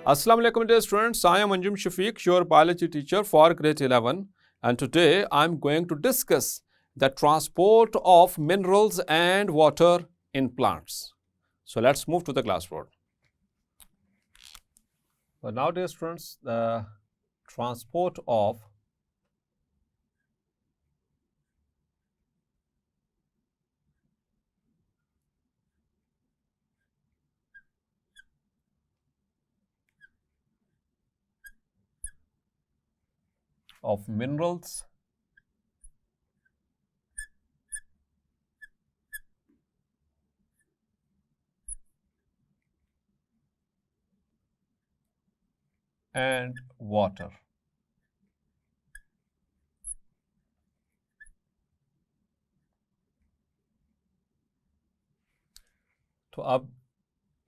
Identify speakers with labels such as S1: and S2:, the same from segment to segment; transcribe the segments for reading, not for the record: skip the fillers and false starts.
S1: Assalamu alaikum dear students, I am Anjum Shafiq, your biology teacher for grade 11, and today I am going to discuss the transport of minerals and water in plants. So let's move to the classboard. So now dear students, the transport of minerals and water. तो अब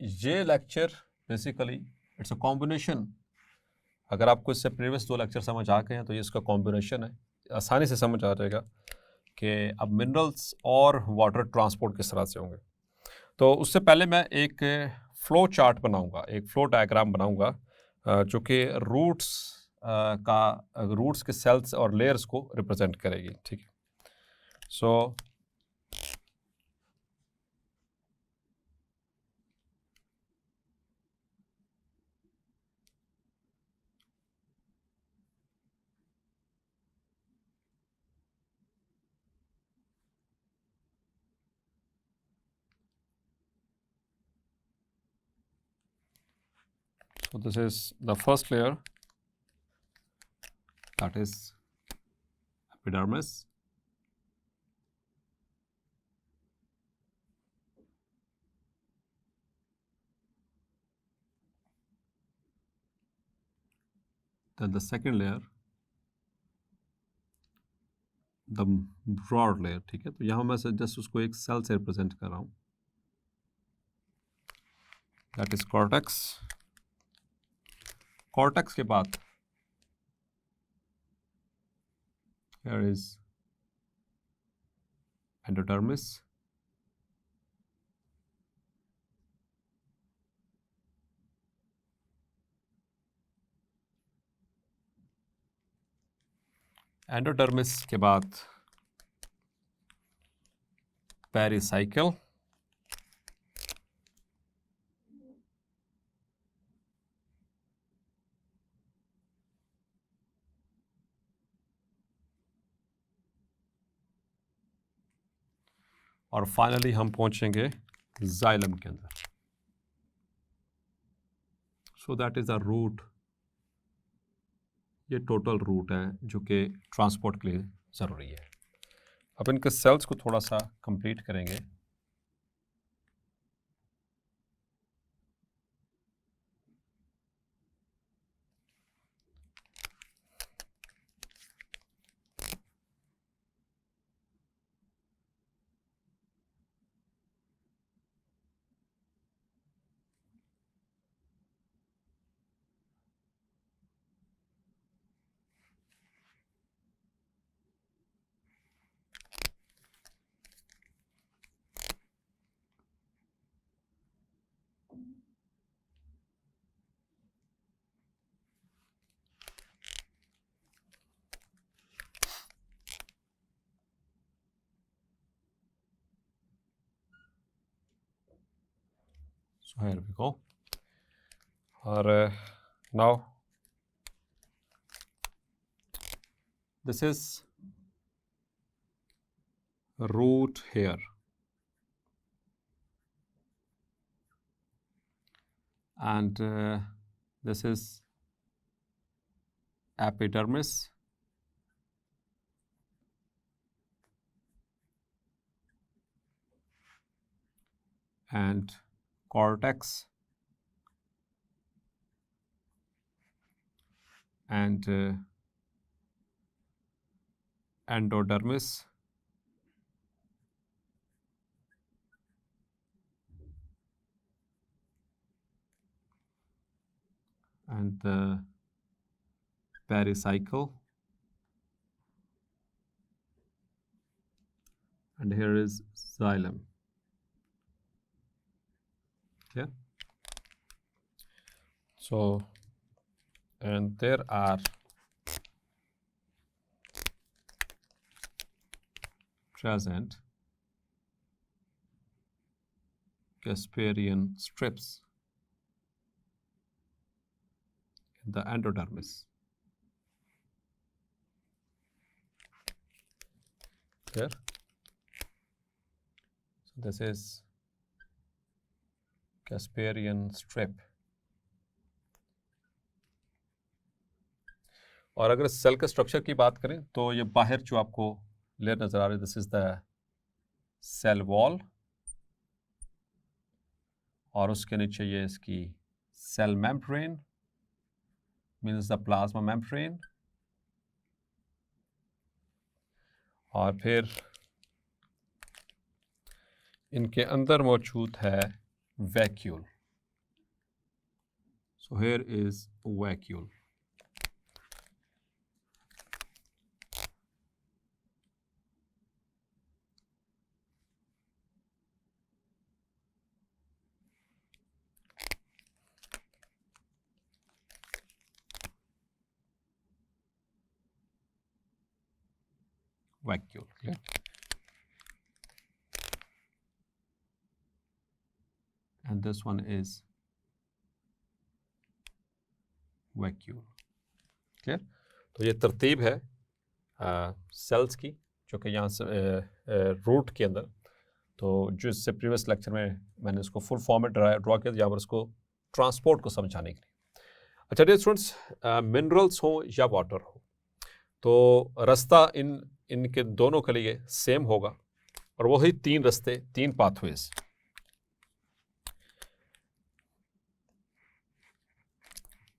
S1: ये lecture basically it's a combination. अगर आपको इससे previous 2 lecture समझ आ गए हैं तो ये इसका कॉम्बिनेशन है, आसानी से समझ आ जाएगा कि अब मिनरल्स और वाटर ट्रांसपोर्ट किस तरह से होंगे. तो उससे पहले मैं एक फ्लो चार्ट बनाऊंगा, एक फ्लो डायग्राम बनाऊंगा जो कि रूट्स के सेल्स और लेयर्स को रिप्रेजेंट करेगी. ठीक है. सो this is the first layer, that is epidermis. Then the second layer, the broad layer. ठीक है. तो यहाँ मैं जस्ट उसको एक सेल से रिप्रेजेंट कर रहा हूँ, that is cortex. cortex के बाद here is endodermis. एंडोडर्मिस के बाद पेरिसाइकिल. और फाइनली हम पहुंचेंगे जाइलम के अंदर. So that is the root. ये टोटल रूट है जो कि ट्रांसपोर्ट के लिए ज़रूरी है. अब इनके सेल्स को थोड़ा सा कंप्लीट करेंगे. So here we go. और now this is root here, and this is epidermis, and cortex, and endodermis, and the pericycle, and here is xylem. Okay. So, and there are present Casparian strips in the endodermis. Clear? So this is Casparian strip. और अगर cell के structure की बात करें तो ये बाहर जो आपको लेयर नजर आ रही है, this is the cell wall, और उसके नीचे ये इसकी cell membrane, means the plasma membrane, और फिर इनके अंदर मौजूद है vacuole. So here is vacuole. Vacuole. Clear? And this one is vacuole. Clear? तो ये तरतीब है सेल्स की, जो कि यहाँ से रूट के अंदर, तो जो इससे प्रीवियस लेक्चर में मैंने इसको फुल फॉर्म में ड्रॉ किया, यहाँ पर इसको ट्रांसपोर्ट को समझाने के लिए. अच्छा डियर स्टूडेंट्स, मिनरल्स हो या वाटर हो, तो रास्ता इनके दोनों के लिए सेम होगा, और वही तीन रास्ते, तीन pathways.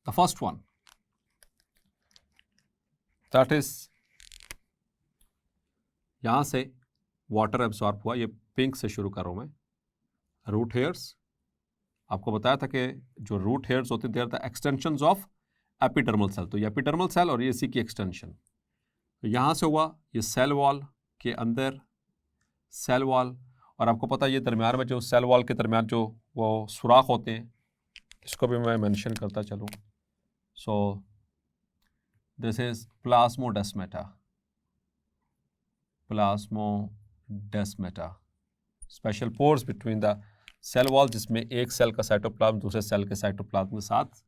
S1: The first one that is, यहां से वाटर एब्सॉर्ब हुआ, ये पिंक से शुरू कर रहा हूं मैं. रूट हेयर्स, आपको बताया था कि जो रूट हेयर्स होते हैं, the extensions of epidermal cell. तो ये एपिडर्मल सेल और ये इसी की एक्सटेंशन. तो यहाँ से हुआ ये सेल वॉल के अंदर सेल वॉल, और आपको पता है ये दरमियान में जो सेल वॉल के दरमियान जो वो सुराख होते हैं, इसको भी मैं मेंशन करता चलूँ. So this is plasmodesmata. Plasmodesmata, special pores between the cell wall, जिसमें एक सेल का साइटोप्लाज्म दूसरे सेल के साइटोप्लाज्म के साथ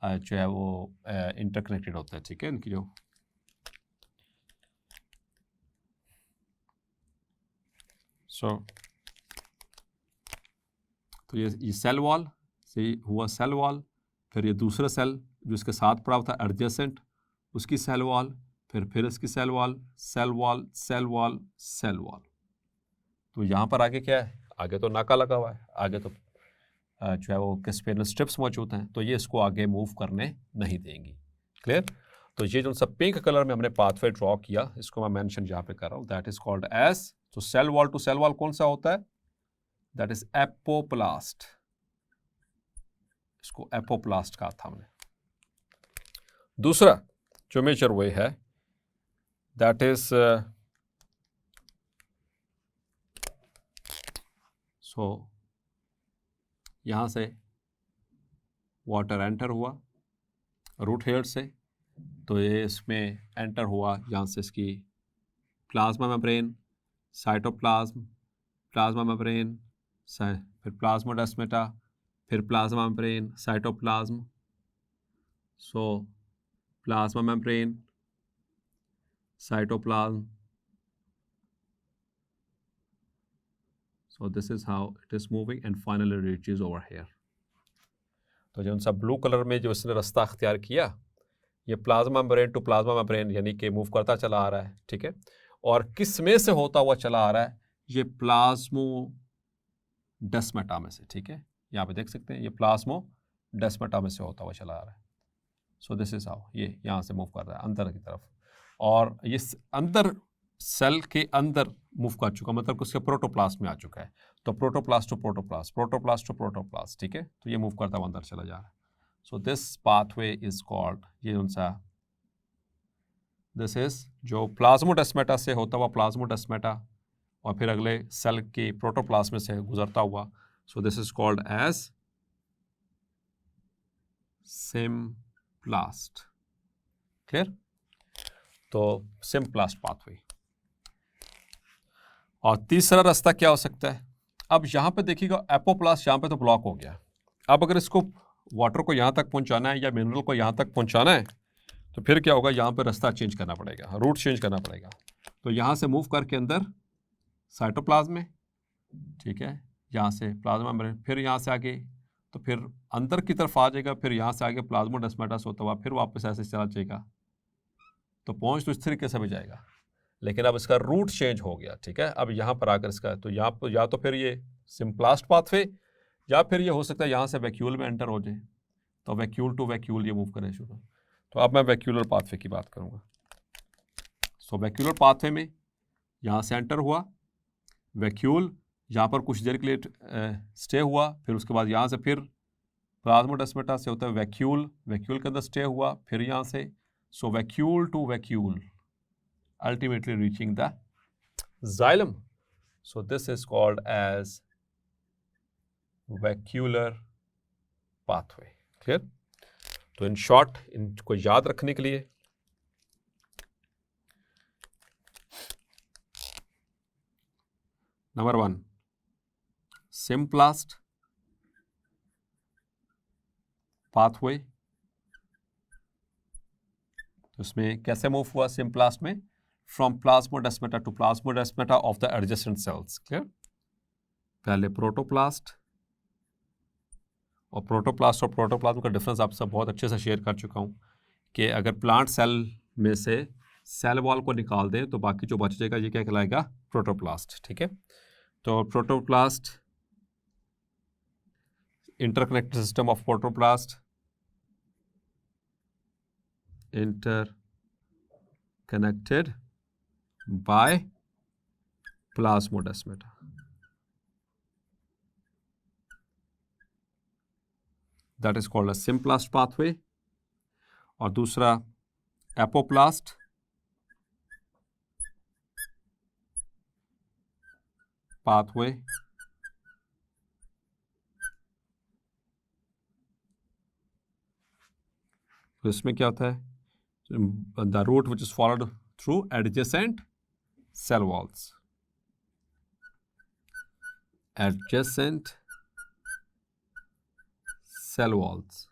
S1: जो है वो इंटरकनेक्टेड होता है. ठीक है, इनकी जो तो ये सेल वॉल से हुआ सेल वॉल, फिर ये दूसरा सेल जो इसके साथ पड़ा हुआ था एडजेसेंट, उसकी सेल वॉल, फिर इसकी cell wall, cell wall, cell wall, cell wall. तो यहाँ पर आगे क्या है? आगे तो नाका लगा हुआ है, आगे तो जो है वो कैस्पेरियन स्ट्रिप्स मौजूद हैं, तो ये इसको आगे मूव करने नहीं देंगी. क्लियर? तो ये जो सा पिंक कलर में हमने पाथवे ड्रॉ किया, इसको मैं मेंशन यहाँ पे कर रहा हूँ, दैट इज कॉल्ड एज, तो cell wall to cell wall कौन सा होता है? That is apoplast. इसको एपोप्लास्ट कहा था हमने. दूसरा जो मेजर वे है, दैट इज सो यहां से वाटर एंटर हुआ रूट हेयर से, तो ये इसमें एंटर हुआ यहाँ से इसकी plasma membrane, cytoplasm, plasma membrane, फिर प्लाज्मोडेस्माटा, फिर plasma membrane, cytoplasm. So plasma membrane, cytoplasm. So this is how it is moving and finally reaches over here. तो जो उनसा ब्लू कलर में जो इसने रास्ता अख्तियार किया, ये plasma membrane to plasma membrane यानी कि मूव करता चला आ रहा है. ठीक है, और किस में से होता हुआ चला आ रहा है? ये प्लाज्मोडेस्माटा में से. ठीक है, यहाँ पे देख सकते हैं ये प्लाज्मोडेस्माटा में से होता हुआ चला आ रहा है. सो दिस इज हाउ ये यहाँ से मूव कर रहा है अंदर की तरफ, और ये अंदर सेल के अंदर मूव कर चुका, मतलब उसके प्रोटोप्लास्ट में आ चुका है. तो protoplast two protoplast, protoplast two protoplast. ठीक है, तो ये मूव करता हुआ अंदर चला जा रहा है. So this pathway is called, ये उनसा दिस इज जो प्लाज्मोडेस्माटा से होता हुआ प्लाज्मोडेस्माटा, और फिर अगले सेल की प्रोटोप्लास्ट में से गुजरता हुआ. So this is called as symplast. Clear? तो सिम्प्लास्ट पाथवे। और तीसरा रास्ता क्या हो सकता है? अब यहां पे देखिएगा एपोप्लास्ट यहां पे तो ब्लॉक हो गया। अब अगर इसको वाटर को यहां तक पहुंचाना है या मिनरल को यहां तक पहुंचाना है तो फिर क्या होगा? यहां पे रास्ता चेंज करना पड़ेगा, रूट चेंज करना पड़ेगा। तो यहां से मूव करके अंदर साइटोप्लाज्म में, ठीक है, यहाँ से प्लाज्मा मेम्ब्रेन, फिर यहाँ से आगे तो फिर अंदर की तरफ आ जाएगा, फिर यहाँ से आगे प्लाज्मोडेस्माटा होता हुआ फिर वापस ऐसे चला जाएगा। तो पहुँच तो इस तरीके से भी जाएगा, लेकिन अब इसका रूट चेंज हो गया। ठीक है, अब यहाँ पर आकर इसका तो यहाँ पर या तो फिर ये सिम्प्लास्ट पाथवे या फिर ये हो सकता है यहाँ से वैक्यूल में एंटर हो जाए, तो वैक्यूल टू वैक्यूल ये मूव करने शुरू। तो अब मैं वैक्यूलर पाथवे की बात करूँगा। सो वैक्यूलर पाथवे में यहाँ से एंटर हुआ, वैक्यूल यहाँ पर कुछ देर के लिए स्टे हुआ, फिर उसके बाद यहाँ से फिर प्लाज्मोडेस्माटा से होता है वैक्यूल, वैक्यूल के अंदर स्टे हुआ, फिर यहाँ से so vacuole to vacuole, ultimately reaching the xylem. So this is called as vacuolar pathway. Clear? तो in short, इनको याद रखने के लिए नंबर 1 सिम्प्लास्ट पाथवे। उसमें कैसे मूव हुआ सिम्प्लास्ट में? From plasmodesmata to plasmodesmata of the adjacent cells. Clear? पहले प्रोटोप्लास्ट, और प्रोटोप्लाज्म का डिफरेंस आप सब बहुत अच्छे से शेयर कर चुका हूँ कि अगर प्लांट सेल में से सेल वॉल को निकाल दें तो बाकी जो बच जाएगा ये क्या कहलाएगा? प्रोटोप्लास्ट। ठीक है, तो protoplast, interconnected system of protoplast, interconnected by plasmodesmata. That is called a simplast pathway. और दूसरा एपोप्लास्ट, पाथवे, तो इसमें क्या होता है? The route which is followed through adjacent cell walls. Adjacent cell walls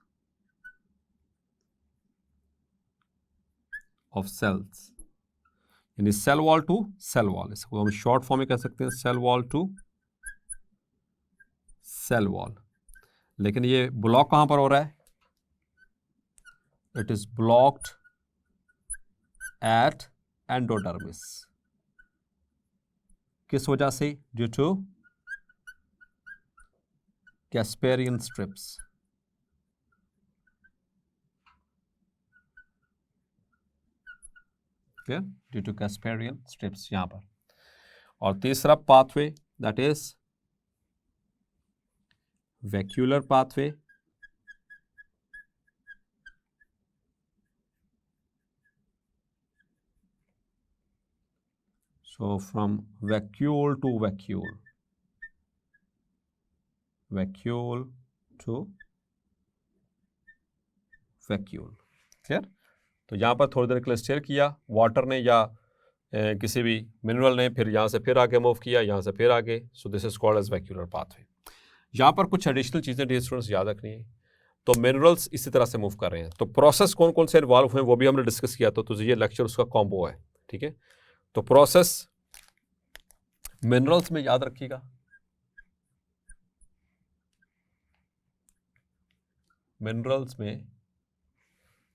S1: of cells. यानी cell wall to cell wall, इसको हम शॉर्ट फॉर्म में कह सकते हैं cell wall to cell wall. लेकिन ये ब्लॉक कहां पर हो रहा है? It is blocked at endodermis. किस वजह से? Due to Casparian strips. Clear? Due to Casparian strips यहां पर। और तीसरा pathway that is vacuolar pathway, so from vacuole to vacuole, vacuole to vacuole। Clear? तो यहाँ पर थोड़ी देर के लिए स्टेयर किया वाटर ने या किसी भी मिनरल ने, फिर यहाँ से फिर आगे मूव किया, यहाँ से फिर आगे। So this is called as vacuolar pathway. यहाँ पर कुछ एडिशनल चीज़ें डियर स्टूडेंट्स याद रखनी है। तो मिनरल्स इसी तरह से मूव कर रहे हैं, तो प्रोसेस कौन कौन से इन्वॉल्व हुए वो भी हमने डिस्कस किया, तो ये लेक्चर उसका कॉम्बो है। ठीक है, तो प्रोसेस मिनरल्स में याद रखिएगा, मिनरल्स में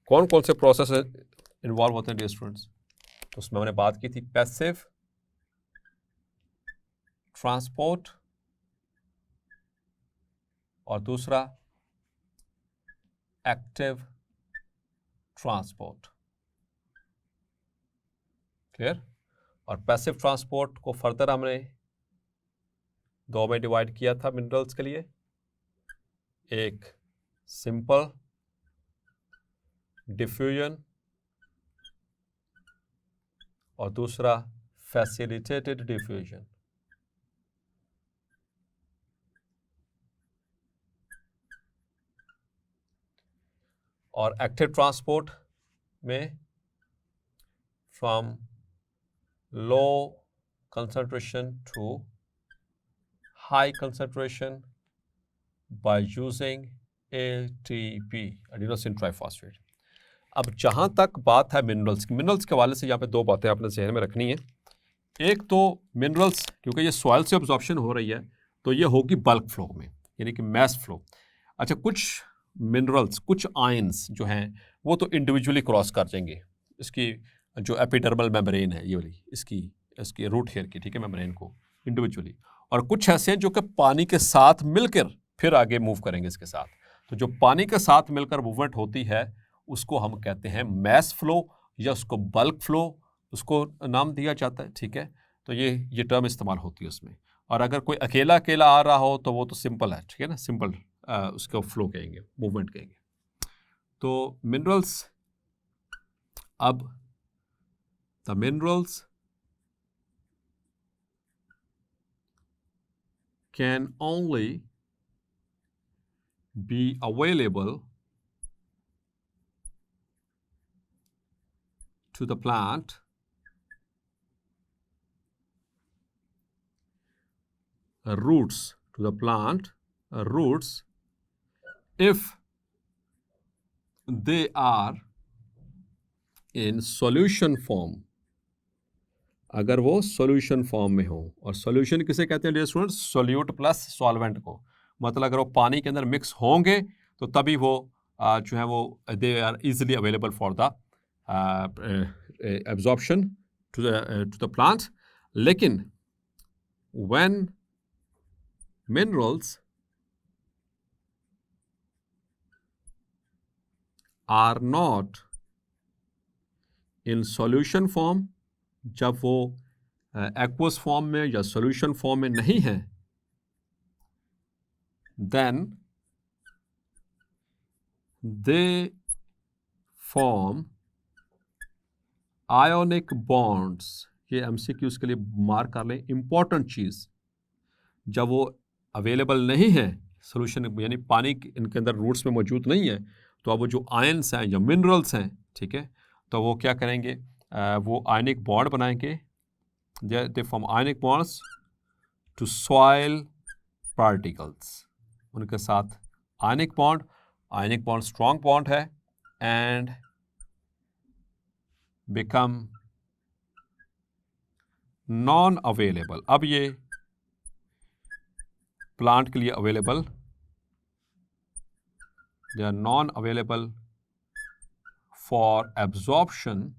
S1: कौन कौन से प्रोसेस इन्वॉल्व होते हैं डियर स्टूडेंट्स। तो उसमें हमने बात की थी पैसिव ट्रांसपोर्ट और दूसरा एक्टिव ट्रांसपोर्ट। क्लियर? और पैसिव ट्रांसपोर्ट को फर्दर हमने दो में डिवाइड किया था मिनरल्स के लिए, एक सिंपल डिफ्यूजन और दूसरा फैसिलिटेटेड डिफ्यूजन। और एक्टिव ट्रांसपोर्ट में from low concentration to high concentration by using ATP, adenosine triphosphate. अब जहाँ तक बात है मिनरल्स की, मिनरल्स के हवाले से यहाँ पे दो बातें आपने जहन में रखनी है। एक तो मिनरल्स, क्योंकि ये सॉइल से अब्जॉर्प्शन हो रही है तो ये होगी बल्क फ्लो में, यानी कि मैस फ्लो। अच्छा, कुछ मिनरल्स, कुछ आयंस जो हैं वो तो इंडिविजुअली क्रॉस कर जाएंगे इसकी जो एपिडर्मल मेम्ब्रेन है ये वाली, इसकी रूट हेयर की, ठीक है, मेम्ब्रेन को इंडिविजुअली। और कुछ ऐसे हैं जो कि पानी के साथ मिलकर फिर आगे मूव करेंगे इसके साथ। तो जो पानी के साथ मिलकर मूवमेंट होती है उसको हम कहते हैं मैस फ्लो या उसको बल्क फ्लो, उसको नाम दिया जाता है, ठीक है। तो ये टर्म इस्तेमाल होती है उसमें। और अगर कोई अकेला अकेला आ रहा हो तो वो तो सिंपल है, ठीक है ना, सिंपल उसको फ्लो कहेंगे, मूवमेंट कहेंगे। तो मिनरल्स, अब the minerals can only be available to the plant roots if they are in solution form, अगर वो सॉल्यूशन फॉर्म में हो। और सॉल्यूशन किसे कहते हैं dear students? Solute plus solvent को। मतलब अगर वो पानी के अंदर मिक्स होंगे तो तभी वो जो है वो they are easily available for the absorption to the plant. लेकिन when minerals are not in solution form, जब वो एक्वस फॉर्म में या सॉल्यूशन फॉर्म में नहीं है, then they form ionic bonds. ये एमसीक्यूज के लिए मार्क कर लें, इंपॉर्टेंट चीज। जब वो अवेलेबल नहीं है सॉल्यूशन, यानी पानी इनके अंदर रूट्स में मौजूद नहीं है, तो अब वो जो आयंस हैं या मिनरल्स हैं, ठीक है, तो वो क्या करेंगे, वो आयनिक बॉन्ड बनाएंगे। They form ionic bonds to soil particles. उनके साथ आयनिक बॉन्ड स्ट्रॉन्ग बॉन्ड है एंड बिकम नॉन अवेलेबल। अब ये प्लांट के लिए available, they are non available for absorption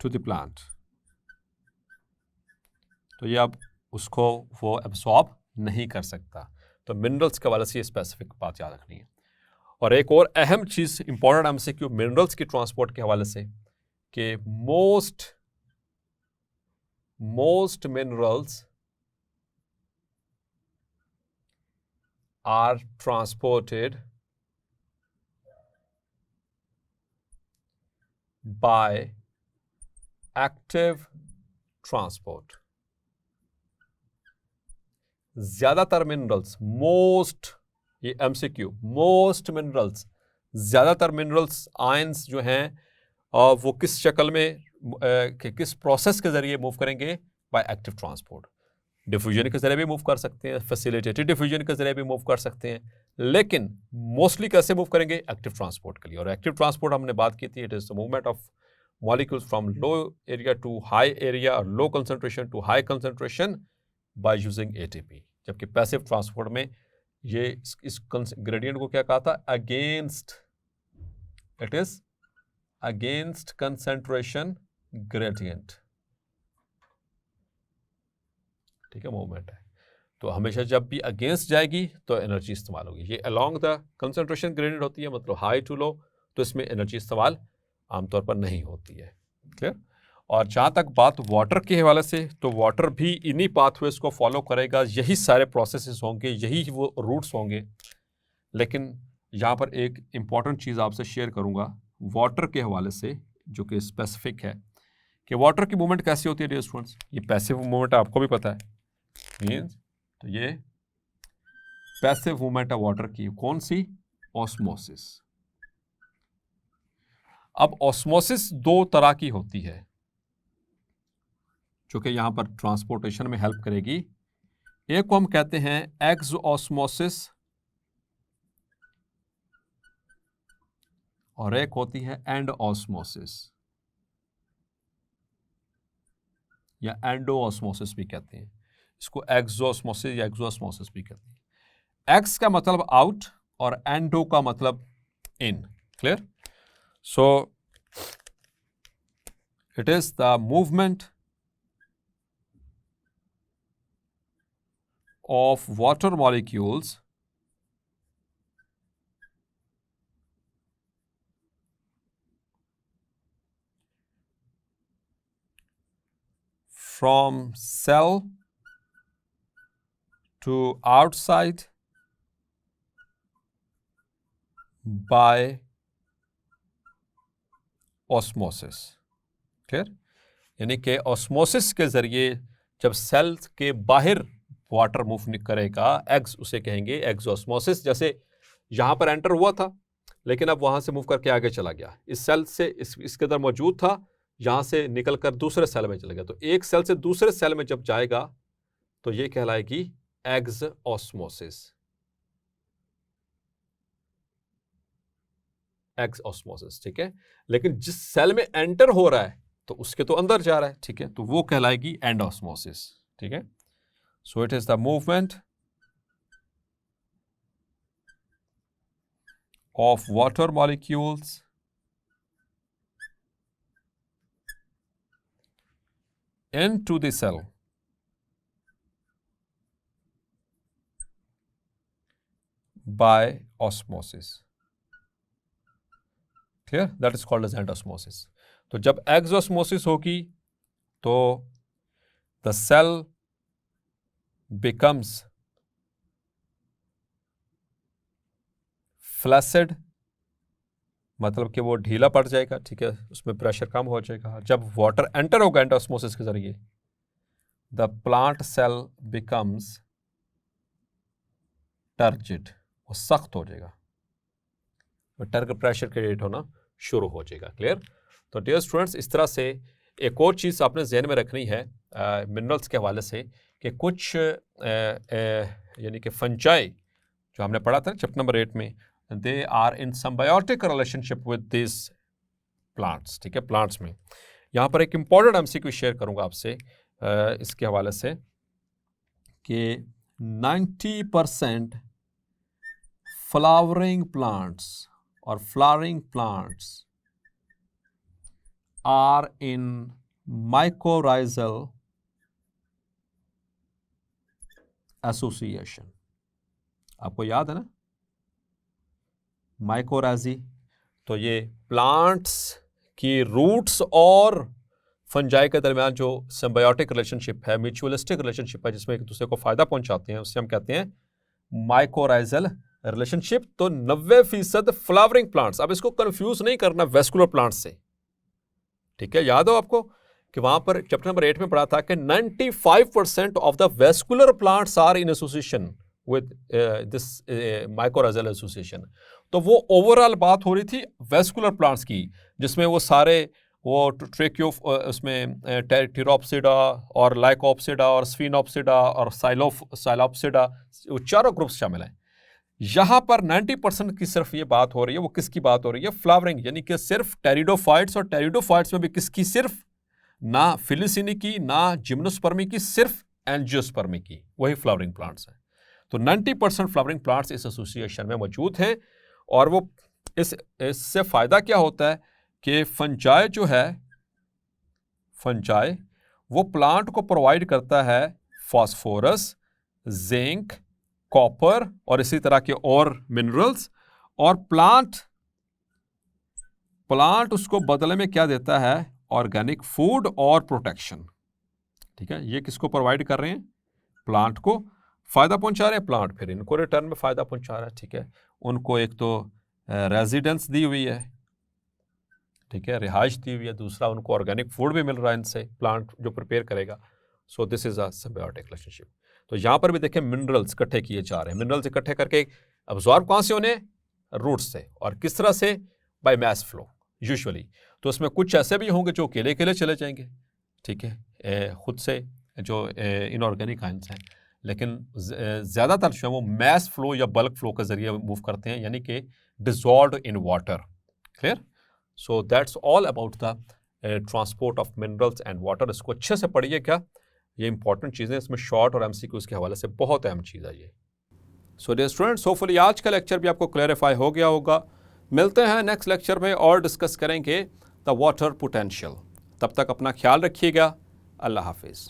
S1: to the plant. तो ये अब उसको वो एब्जॉर्ब नहीं कर सकता। तो मिनरल्स के हवाले से ये स्पेसिफिक बात याद रखनी है। और एक और अहम चीज इंपॉर्टेंट एमसीक्यू मिनरल्स की ट्रांसपोर्ट के हवाले से, कि most minerals are transported by active transport. ज्यादातर मिनरल्स, मोस्ट, ये एमसीक्यू, मोस्ट मिनरल्स, ज्यादातर मिनरल्स आयंस जो हैं वो किस शक्ल में, किस प्रोसेस के जरिए मूव करेंगे? Bye active transport. डिफ्यूजन के जरिए भी मूव कर सकते हैं, फैसिलिटेटेड डिफ्यूजन के जरिए भी मूव कर सकते हैं, लेकिन मोस्टली कैसे मूव करेंगे? एक्टिव ट्रांसपोर्ट के लिए। और एक्टिव ट्रांसपोर्ट हमने बात की थी, it is the movement of molecules from low area to high area और low concentration to high concentration by using ATP. जबकि पैसिव ट्रांसपोर्ट में ये इस ग्रेडियंट को क्या कहा था? Against, it is against concentration gradient, ठीक है, मूवमेंट है। तो हमेशा जब भी अगेंस्ट जाएगी तो एनर्जी इस्तेमाल होगी। ये अलोंग द कंसंट्रेशन ग्रेडियंट होती है, मतलब हाई टू लो, तो इसमें एनर्जी इस्तेमाल आमतौर पर नहीं होती है। क्लियर? और जहाँ तक बात वाटर के हवाले से, तो वाटर भी इन्हीं पाथवेज को फॉलो करेगा, यही सारे प्रोसेसेस होंगे, यही वो रूट्स होंगे। लेकिन यहाँ पर एक इम्पॉर्टेंट चीज़ आपसे शेयर करूँगा वाटर के हवाले से, जो कि स्पेसिफिक है, कि वाटर की मूवमेंट कैसी होती है डियर स्टूडेंट्स। ये पैसिव मूवमेंट आपको भी पता है, मीन्स तो ये पैसिव मूवमेंट है वाटर की, कौन सी? ऑस्मोसिस। अब ऑस्मोसिस दो तरह की होती है जो कि यहां पर ट्रांसपोर्टेशन में हेल्प करेगी। एक को हम कहते हैं एक्सोऑस्मोसिस और एक होती है एंडऑस्मोसिस या एंडोऑस्मोसिस भी कहते हैं। इसको एक्सोऑस्मोसिस या एक्सोऑस्मोसिस भी कहते हैं। एक्स का मतलब आउट और एंडो का मतलब in. Clear? So it is the movement of water molecules from cell to outside by osmosis। Clear? यानी कि ऑस्मोसिस के जरिए जब सेल के बाहर वाटर मूव करेगा, एग्स उसे कहेंगे एक्सोऑस्मोसिस। जैसे यहां पर एंटर हुआ था लेकिन अब वहां से मूव करके आगे चला गया, इस सेल से इसके अंदर मौजूद था, यहां से निकलकर दूसरे सेल में चला गया। तो एक सेल से दूसरे सेल में जब जाएगा तो ये कहलाएगी एक्सोऑस्मोसिस। एक्सोऑस्मोसिस, ठीक है। लेकिन जिस सेल में एंटर हो रहा है तो उसके तो अंदर जा रहा है, ठीक है, तो वो कहलाएगी एंडोऑस्मोसिस। ठीक है। So it is the movement of water molecules into the cell by osmosis. Clear? That is called as endosmosis. तो जब exosmosis होगी तो the cell becomes flaccid, मतलब कि वो ढीला पड़ जाएगा, ठीक है, उसमें प्रेशर कम हो जाएगा। जब वाटर एंटर होगा एंडोस्मोसिस के जरिए, the plant cell becomes turgid, वो सख्त हो जाएगा, टर्गर प्रेशर क्रिएट होना शुरू हो जाएगा। क्लियर? तो डियर स्टूडेंट्स, इस तरह से एक और चीज़ आपने जहन में रखनी है मिनरल्स के हवाले से कि कुछ यानी कि फंजाई जो हमने पढ़ा था चैप्टर नंबर 8 में, they are in symbiotic relationship with this plants. ठीक है, प्लांट्स में यहाँ पर एक इम्पॉर्टेंट एमसीक्यू शेयर करूँगा आपसे इसके हवाले से कि 90% फ्लावरिंग प्लांट्स और flowering plants are in mycorrhizal association. आपको याद है ना माइकोराइजी? तो ये प्लांट्स की रूट्स और फंजाई के दरमियान जो सिम्बायोटिक रिलेशनशिप है, म्यूचुअलिस्टिक रिलेशनशिप है, जिसमें एक दूसरे को फायदा पहुंचाते हैं, उससे हम कहते हैं माइकोराइजल रिलेशनशिप। तो 90% फ्लावरिंग प्लांट्स, अब इसको कंफ्यूज नहीं करना वेस्कुलर प्लांट्स से। ठीक है, याद हो आपको कि वहां पर चैप्टर नंबर 8 में पढ़ा था कि 95% of the vascular plants are in association with this mycorrhizal association. तो वो ओवरऑल बात हो रही थी वेस्कुलर प्लांट्स की, जिसमें वो सारे वो ट्रेक्यो उसमें टेरिप्सिडा और लाइकोप्सिडा और स्फीनोप्सिडा और साइलोप्सिडा, वो चारों ग्रुप्स शामिल हैं। यहाँ पर 90% की सिर्फ ये बात हो रही है, वो किसकी बात हो रही है? फ्लावरिंग, यानी कि सिर्फ टेरिडोफाइट्स, और टेरिडोफाइट्स में भी किसकी? सिर्फ ना फिलिसिनी की, ना जिम्नोस्पर्मी की, सिर्फ एंजियोस्पर्मी की, वही फ्लावरिंग प्लांट्स हैं। तो 90% फ्लावरिंग प्लांट्स इस एसोसिएशन में मौजूद हैं। और वो इससे फायदा क्या होता है कि फंजाई जो है, फंजाई वो प्लांट को प्रोवाइड करता है फास्फोरस, जिंक, कॉपर और इसी तरह के और मिनरल्स, और प्लांट उसको बदले में क्या देता है? ऑर्गेनिक फूड और प्रोटेक्शन। ठीक है, ये किसको प्रोवाइड कर रहे हैं? प्लांट को फायदा पहुंचा रहे हैं, प्लांट फिर इनको रिटर्न में फायदा पहुंचा रहा है। ठीक है, उनको एक तो रेजिडेंस दी हुई है, ठीक है, रिहाइश दी हुई है, दूसरा उनको ऑर्गेनिक फूड भी मिल रहा है इनसे, प्लांट जो प्रिपेयर करेगा। सो this is a symbiotic relationship. तो यहाँ पर भी देखें मिनरल्स इकट्ठे किए जा रहे हैं। मिनरल्स इकट्ठे करके अब्जॉर्ब कहाँ से होने, रूट्स से, और किस तरह से, बाय मैस फ्लो यूजुअली। तो उसमें कुछ ऐसे भी होंगे जो अकेले अकेले चले जाएंगे, ठीक है, खुद से, जो इनऑर्गेनिक आयंस हैं, लेकिन ज़्यादातर जो है वो मैस फ्लो या बल्क फ्लो के जरिए मूव करते हैं, यानी कि dissolve in water. Clear? So that's all about the transport of minerals and water. इसको अच्छे से पढ़िए, क्या ये इंपॉर्टेंट चीज़ें, इसमें शॉर्ट और एमसीक्यूज़ के हवाले से बहुत अहम चीज़ है ये। सो डियर स्टूडेंट्स, होपफुली आज का लेक्चर भी आपको क्लैरिफाई हो गया होगा। मिलते हैं नेक्स्ट लेक्चर में और डिस्कस करेंगे द वाटर पोटेंशियल। तब तक अपना ख्याल रखिएगा। अल्लाह हाफिज़।